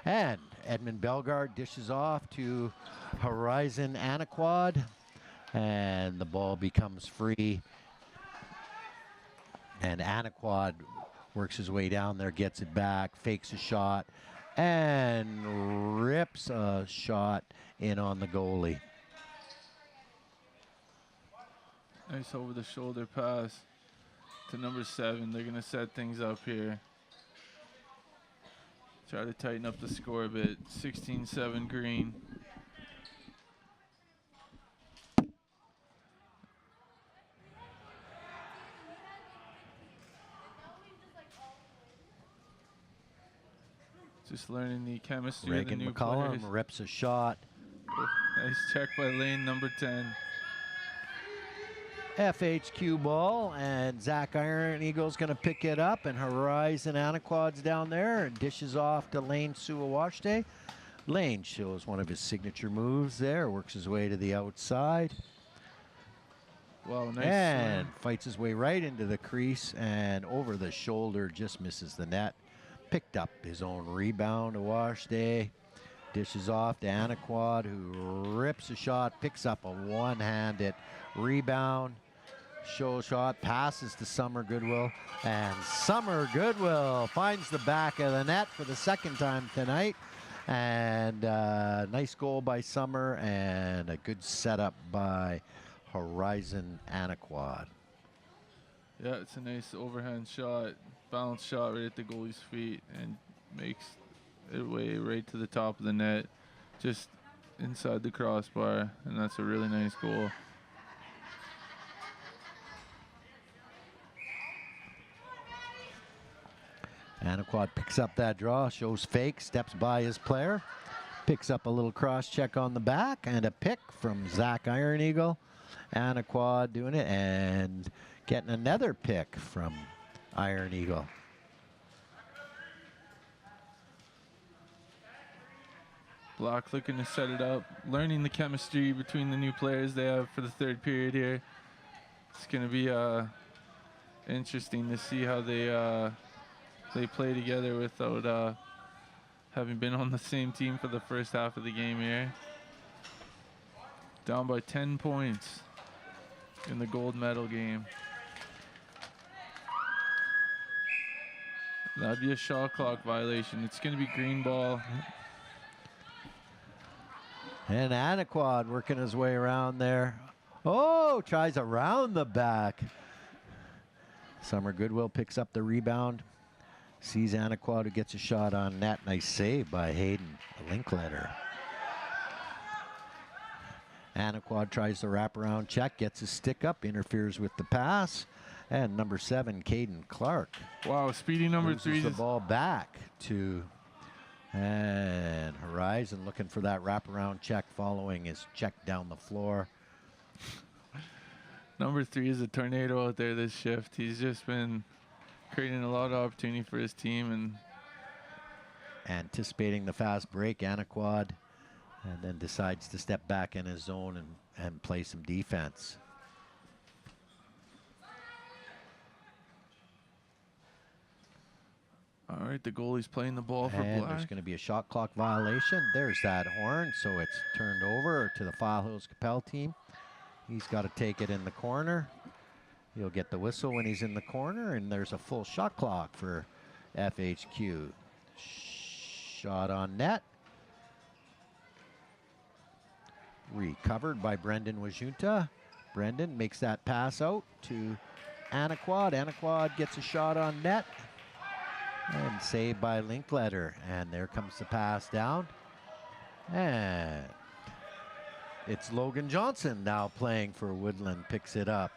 And Edmund Bellegarde dishes off to Horizon Anaquad, and the ball becomes free. And Anaquad works his way down there, gets it back, fakes a shot, and rips a shot in on the goalie. Nice over-the-shoulder pass to number 7. They're going to set things up here. Try to tighten up the score a bit. 16-7 Green. Just learning the chemistry of the new McCollum players. rips a shot. Oh, nice check by lane number 10. FHQ ball, and Zach Iron Eagle's going to pick it up, and Horizon Anaquad's down there and dishes off to Lane Suawashte. Lane shows one of his signature moves there, works his way to the outside. Wow, nice and swing. fights his way right into the crease, and over the shoulder, just misses the net. Picked up his own rebound to Washday. Dishes off to Anaquad, who rips a shot, picks up a one-handed rebound. Show shot, passes to Summer Goodwill, and Summer Goodwill finds the back of the net for the second time tonight. And nice goal by Summer, and a good setup by Horizon Anaquad. Yeah, it's a nice overhand shot, bounce shot right at the goalie's feet, and makes it way right to the top of the net, just inside the crossbar, and that's a really nice goal. Anaquad picks up that draw, shows fake, steps by his player, picks up a little cross check on the back, and a pick from Zach Iron Eagle. Anaquad doing it, and getting another pick from Iron Eagle. Block looking to set it up, learning the chemistry between the new players they have for the third period here. It's going to be interesting to see how they play together without having been on the same team for the first half of the game here. Down by 10 points in the gold medal game. That'd be a shot clock violation. It's going to be green ball. And Anaquad working his way around there. Oh, tries around the back. Summer Goodwill picks up the rebound. Sees Anaquad, who gets a shot on net. Nice save by Hayden Linkletter. Anaquad tries the wraparound check, gets his stick up, interferes with the pass. And number 7, Caden Clark. Wow, speedy number 3. The ball back to, and Horizon looking for that wraparound check following his check down the floor. Number 3 is a tornado out there this shift. He's just been creating a lot of opportunity for his team. And anticipating the fast break, Anaquad, and then decides to step back in his zone and play some defense. all right, the goalie's playing the ball for And Black. there's going to be a shot clock violation. There's that horn, so it's turned over to the File Hills Capel team. He's got to take it in the corner. He'll get the whistle when he's in the corner, and there's a full shot clock for FHQ. Shot on net. Recovered by Brendan Wajunta. Brendan makes that pass out to Anaquad. Anaquad gets a shot on net. And saved by Linkletter. And there comes the pass down. And it's Logan Johnson now playing for Woodland. Picks it up.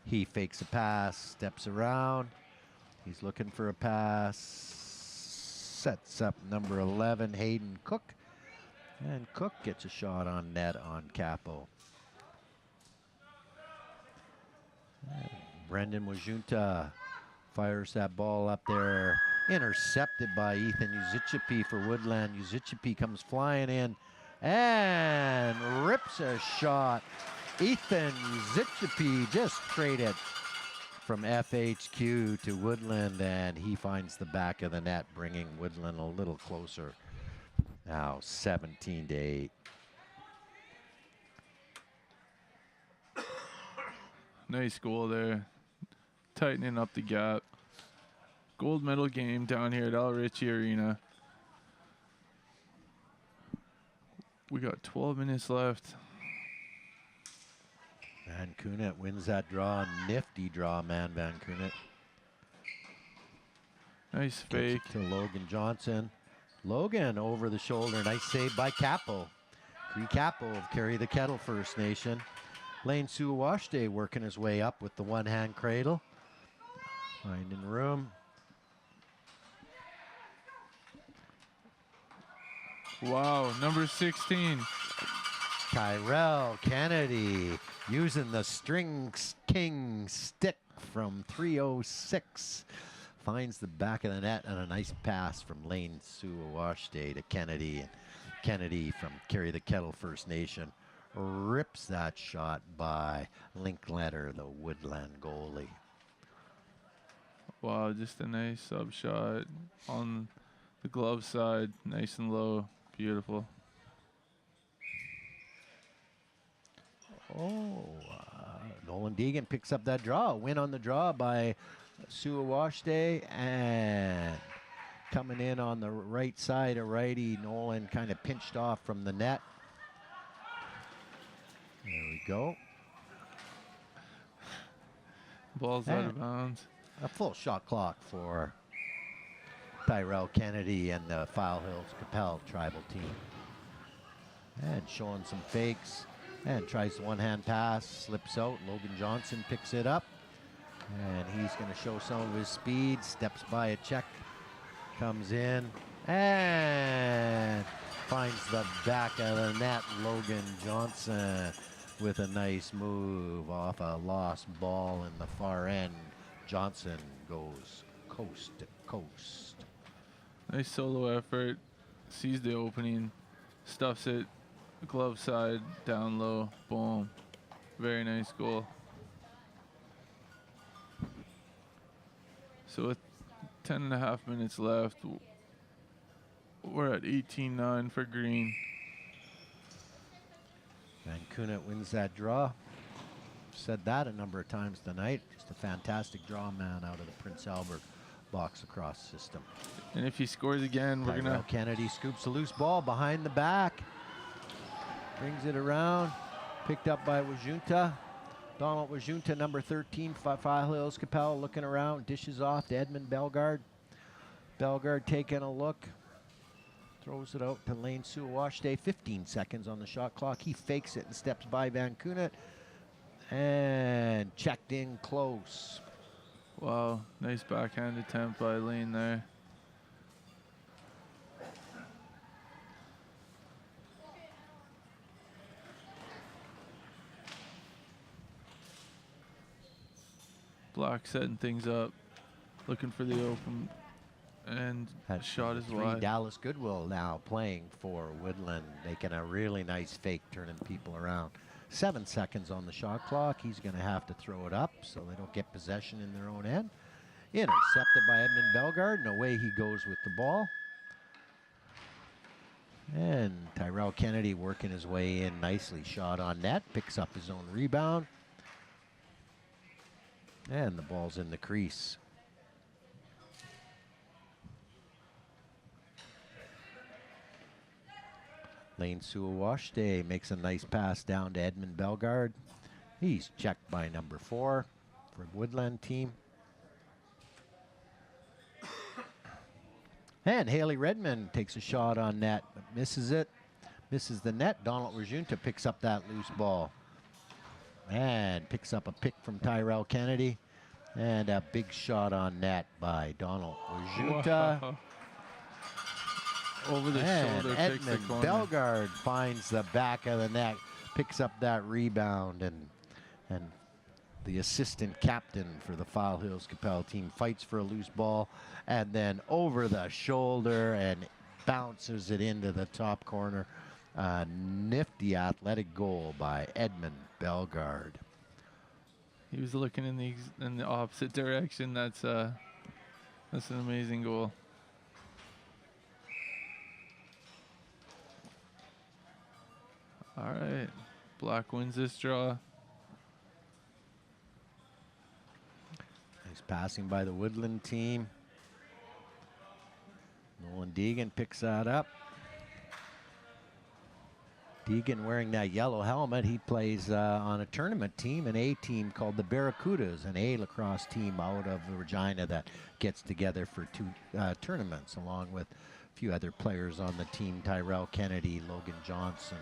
He fakes a pass, steps around. He's looking for a pass. Sets up number 11, Hayden Cook. And Cook gets a shot on net on Capo. And Brendan Wajunta fires that ball up there. Intercepted by Ethan Uzichipi for Woodland. Uzichipi comes flying in and rips a shot. Ethan Uzichipi just traded from FHQ to Woodland, and he finds the back of the net, bringing Woodland a little closer. Now 17-8. Nice goal there. Tightening up the gap. Gold medal game down here at Ritchie Arena. We got 12 minutes left. Van Coonet wins that draw. Nifty draw, man, Van Coonet. Nice fake. To Logan Johnson. Logan over the shoulder. Nice save by Capo. Cree Capo of Carry the Kettle First Nation. Lane Suawashte working his way up with the one-hand cradle. Finding room. Wow, number 16. Tyrell Kennedy using the string king stick from 306. Finds the back of the net and a nice pass from Lane Suawashte to Kennedy. And Kennedy from Carry the Kettle First Nation rips that shot by Linkletter, the Woodland goalie. Wow, just a nice sub shot on the glove side, nice and low, beautiful. Nolan Deegan picks up that draw. Win on the draw by Suawashte, and coming in on the right side, a righty. Nolan kind of pinched off from the net. There we go. Ball's out of bounds. A full shot clock for Tyrell Kennedy and the File Hills Capel tribal team. And showing some fakes. And tries the one-hand pass, slips out. Logan Johnson picks it up. And he's going to show some of his speed. Steps by a check. Comes in. And finds the back of the net. Logan Johnson with a nice move off a lost ball in the far end. Johnson goes coast to coast. Nice solo effort. Sees the opening. Stuffs it. Glove side, down low. Boom. Very nice goal. So with 10.5 minutes left, we're at 18-9 for Green. Van Coonet wins that draw. Said that a number of times tonight. Just a fantastic draw man out of the Prince Albert box lacrosse system. And if he scores again, we're Tyrell gonna. Kennedy scoops a loose ball behind the back. Brings it around. Picked up by Wajunta. Donald Wajunta, number 13, File Hills Capel, looking around. Dishes off to Edmund Bellegarde. Bellegarde taking a look. Throws it out to Lane Suawashte. 15 seconds on the shot clock. He fakes it and steps by Van Coonet. And checked in close. Wow, nice backhand attempt by Lane there. Black setting things up. looking for the open, and That's shot number is 3, wide. Dallas Goodwill now playing for Woodland, making a really nice fake, turning people around. 7 seconds on the shot clock. He's going to have to throw it up so they don't get possession in their own end. Intercepted by Edmund Bellegarde, and away he goes with the ball. And Tyrell Kennedy working his way in nicely. Shot on net, picks up his own rebound. And the ball's in the crease. Lane Suawashde makes a nice pass down to Edmund Bellegarde. He's checked by number 4 for Woodland team. And Haley Redmond takes a shot on net, but misses it. Misses the net. Donald Regina picks up that loose ball. And picks up a pick from Tyrell Kennedy. And a big shot on net by Donald Regina. Wow. Over the And shoulder, picks the Edmund corner. Bellegarde finds the back of the net, picks up that rebound, and the assistant captain for the File Hills Capel team fights for a loose ball, and then over the shoulder and bounces it into the top corner. A nifty athletic goal by Edmund Bellegarde. He was looking in the opposite direction. That's an amazing goal. All right, Black wins this draw. Nice passing by the Woodland team. Nolan Deegan picks that up. Deegan wearing that yellow helmet. He plays on a tournament team, an A team called the Barracudas, an A lacrosse team out of Regina that gets together for 2 tournaments, along with a few other players on the team, Tyrell Kennedy, Logan Johnson,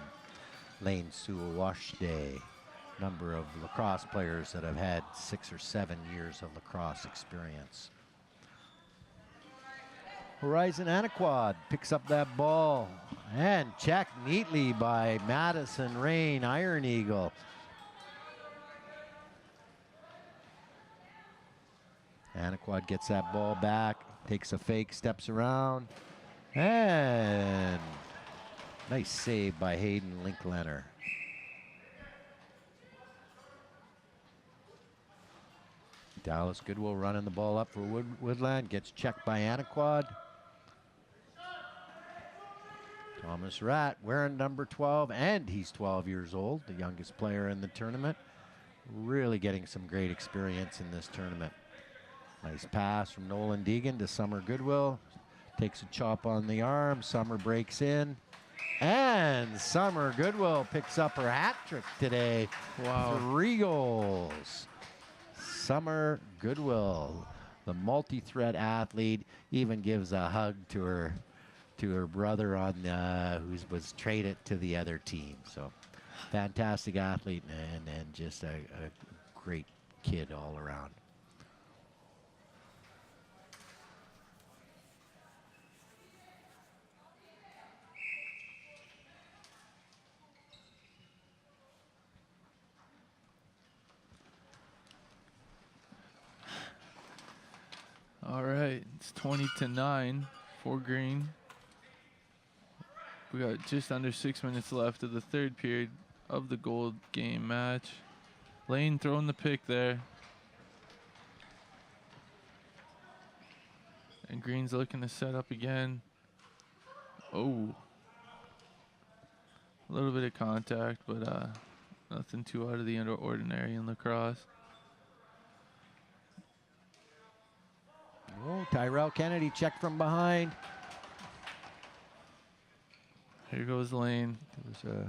Lane Suawashde, number of lacrosse players that have had 6 or 7 years of lacrosse experience. Horizon Anaquad picks up that ball and checked neatly by Madison Rain, Iron Eagle. Anaquad gets that ball back, takes a fake, steps around, and nice save by Hayden Linkletter. Dallas Goodwill running the ball up for Woodland, gets checked by Anaquad. Thomas Ratt wearing number 12, and he's 12 years old, the youngest player in the tournament. Really getting some great experience in this tournament. Nice pass from Nolan Deegan to Summer Goodwill. Takes a chop on the arm. Summer breaks in. And Summer Goodwill picks up her hat trick today. Wow. 3 goals. Summer Goodwill, the multi-threat athlete, even gives a hug to her brother on who was traded to the other team. So fantastic athlete and just a great kid all around. All right, it's 20-9 for Green. We got just under 6 minutes left of the 3rd period of the gold game match. Lane throwing the pick there. And Green's looking to set up again. Oh. A little bit of contact, but nothing too out of the ordinary in lacrosse. Oh, Tyrell Kennedy checked from behind. Here goes Lane. It was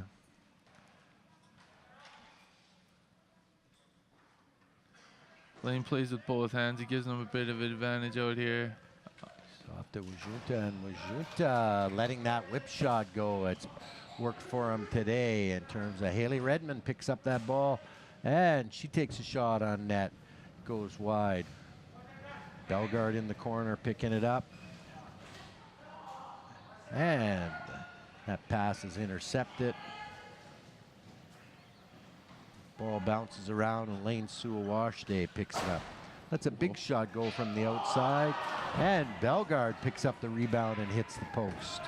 Lane plays with both hands. He gives them a bit of advantage out here. off to Wajunta, and Wajunta letting that whip shot go. It's worked for him today in terms of Haley Redmond picks up that ball, and she takes a shot on net. Goes wide. Bellegarde in the corner picking it up. And that pass is intercepted. Ball bounces around and Lane Suawashde picks it up. That's a big shot goal from the outside. And Bellegarde picks up the rebound and hits the post.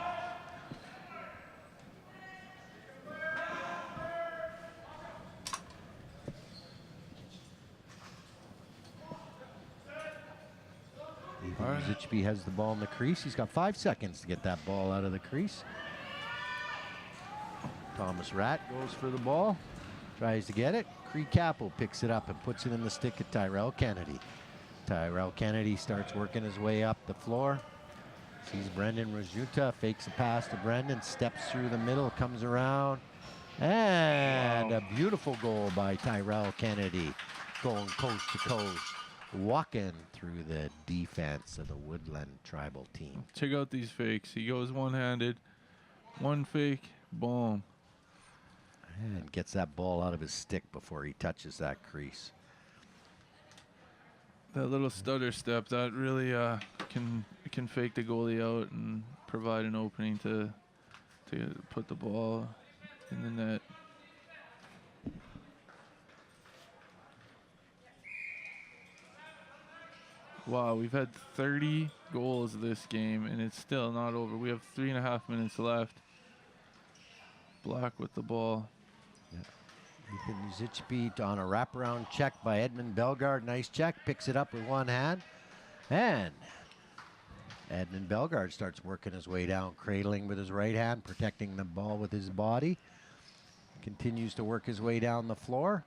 Ritchie has the ball in the crease. He's got 5 seconds to get that ball out of the crease. Thomas Ratt goes for the ball, tries to get it. Cree Capel picks it up and puts it in the stick of Tyrell Kennedy. Tyrell Kennedy starts working his way up the floor. Sees Brendan Rajuta, fakes a pass to Brendan, steps through the middle, comes around. And a beautiful goal by Tyrell Kennedy, going coast to coast, walking through the defense of the Woodland tribal team. Check out these fakes. He goes one-handed, one fake, boom. And gets that ball out of his stick before he touches that crease. That little stutter step, that really can fake the goalie out and provide an opening to put the ball in the net. Wow, we've had 30 goals this game, and it's still not over. We have 3.5 minutes left. Black with the ball. Yeah. Ethan Zichby on a wraparound check by Edmund Bellegarde. Nice check, picks it up with one hand. And Edmund Bellegarde starts working his way down, cradling with his right hand, protecting the ball with his body. Continues to work his way down the floor.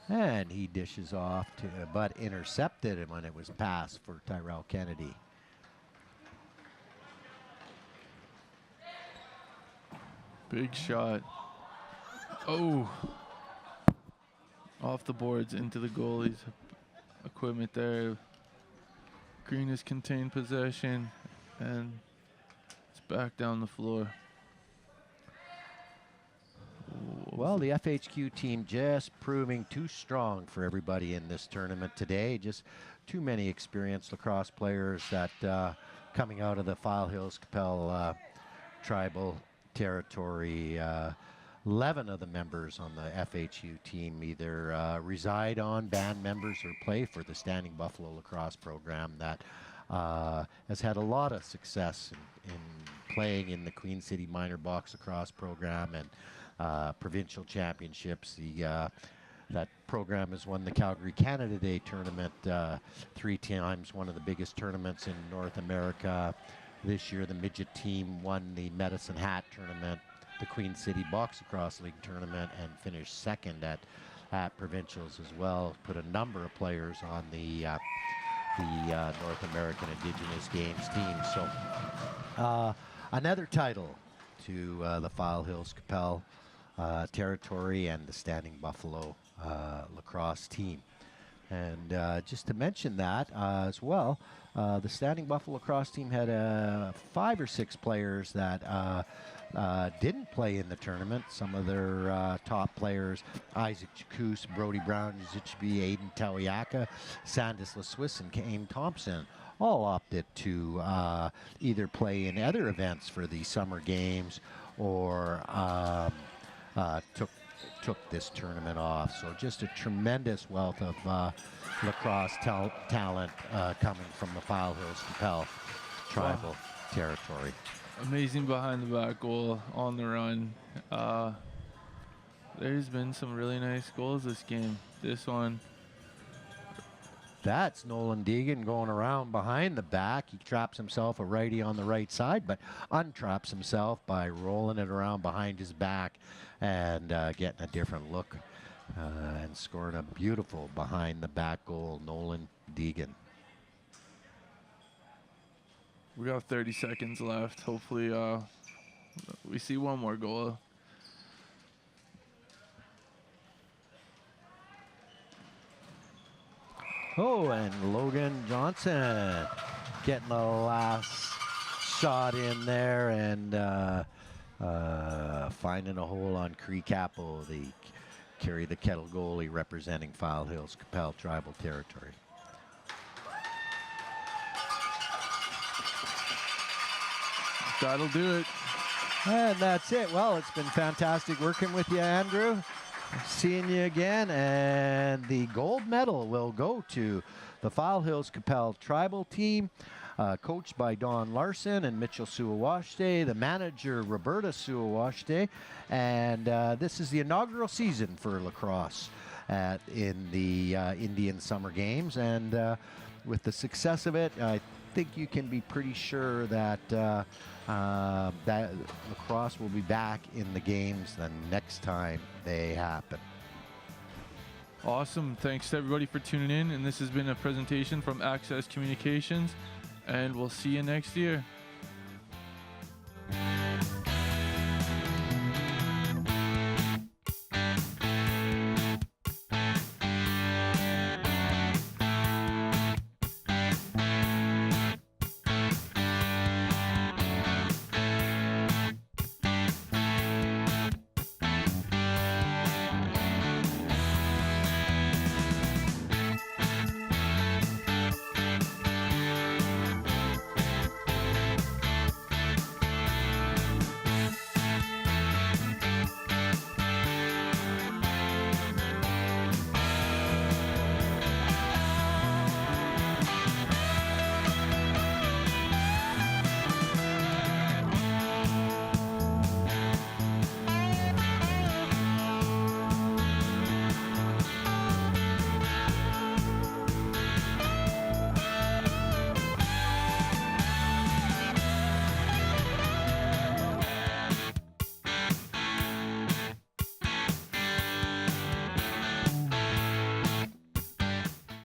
And he dishes off to, but intercepted when it was passed for Tyrell Kennedy. Big shot. Oh. Off the boards into the goalie's equipment there. Green has contained possession, and it's back down the floor. Well, the FHQ team just proving too strong for everybody in this tournament today. Just too many experienced lacrosse players that coming out of the File Hills Capel tribal territory. 11 of the members on the FHU team either reside on, band members, or play for the Standing Buffalo Lacrosse program that has had a lot of success in playing in the Queen City Minor Box Lacrosse program and provincial championships. That program has won the Calgary Canada Day tournament 3 times, one of the biggest tournaments in North America. This year, the midget team won the Medicine Hat tournament, the Queen City Box Lacrosse League tournament, and finished second at provincials as well. Put a number of players on the North American Indigenous Games team. So another title to the File Hills Capel territory and the Standing Buffalo lacrosse team. And just to mention that as well, the Standing Buffalo lacrosse team had 5 or 6 players that didn't play in the tournament. Some of their top players, Isaac Jacuz, Brody Brown, Zichby, Aiden Tawiaka, Sandis LaSwiss, and Kane Thompson all opted to either play in other events for the summer games or took this tournament off. So just a tremendous wealth of lacrosse talent coming from the File Hills Capel tribal territory. Amazing behind the back goal on the run. There's been some really nice goals this game. This one. That's Nolan Deegan going around behind the back. He traps himself a righty on the right side, but untraps himself by rolling it around behind his back and getting a different look and scoring a beautiful behind the back goal, Nolan Deegan. We got 30 seconds left. Hopefully we see one more goal. Oh, and Logan Johnson getting the last shot in there and finding a hole on Cree Capel, the Carry the Kettle goalie representing File Hills Capel tribal territory. That'll do it. And that's it. Well, it's been fantastic working with you, Andrew. Seeing you again, and the gold medal will go to the File Hills Capel Tribal Team, coached by Don Larson and Mitchell Suawashte, the manager Roberta Suawashte, and this is the inaugural season for lacrosse in the Indian Summer Games, and with the success of it, I think you can be pretty sure that that lacrosse will be back in the games the next time they happen. Awesome. Thanks to everybody for tuning in. And this has been a presentation from Access Communications. And we'll see you next year.